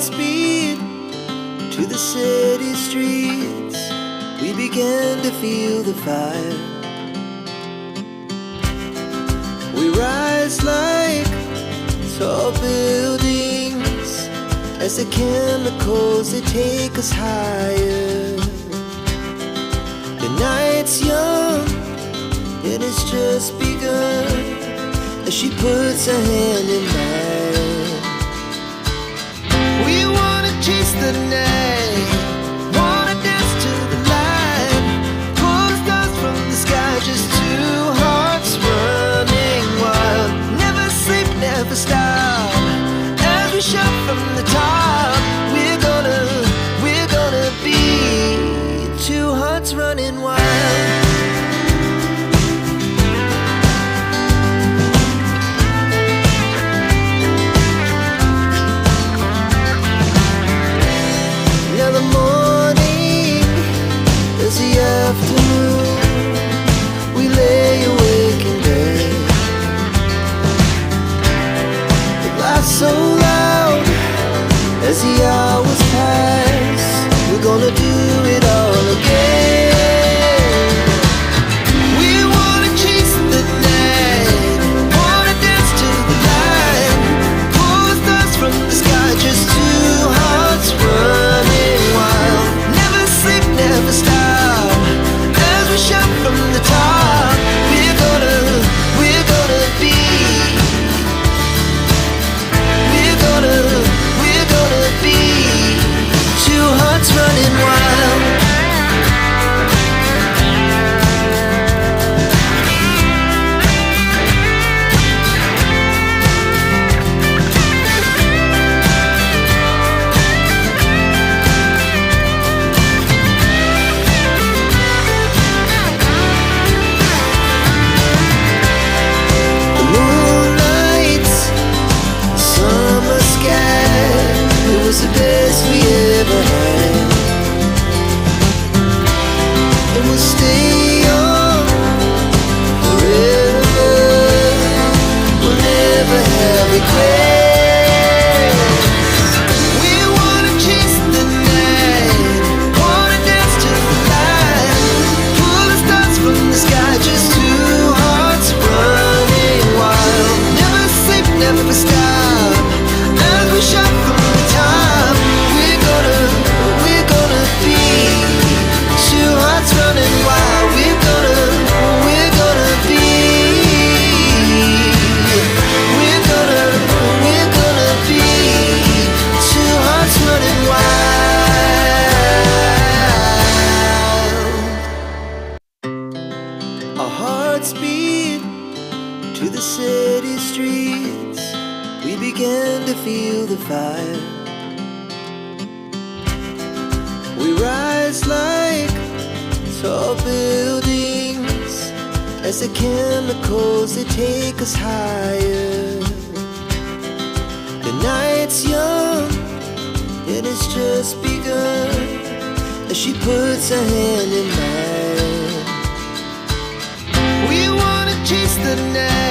hearts beat to the city streets. We began to feel the fire. We rise like tall buildings as the chemicals, they take us higher. The night's young and it's just begun as she puts her hand in mine. We wanna chase the night, wanna dance to the light, pull the stars from the sky, just two hearts running wild. Never sleep, never stop, as we shout from the top. We're gonna be two hearts running wild. Now the morning is the afternoon. We lay awake in bed. It laughs so loud as the hours pass. We're gonna do it all again. We wanna chase the night, wanna dance to the light, pull the stars from the sky, just two hearts running wild. Never sleep, never stop, as we shout from the top. We're gonna be, we're gonna be two hearts running wild. The moonlight, summer sky, it was the best we ever had. And we'll stay on forever. We'll never have regrets. We wanna chase the night, wanna dance to the light, pull the stars from the sky, just two hearts running wild. Never sleep, never stop, as we shout from the top. We're gonna be two hearts running wild. We're gonna be, we're gonna be two hearts running wild. Our hearts beat to the city streets. We began to feel the fire. We rise like tall buildings as the chemicals, they take us higher. The night's young and it's just begun as she puts her hand in mine. We wanna chase the night,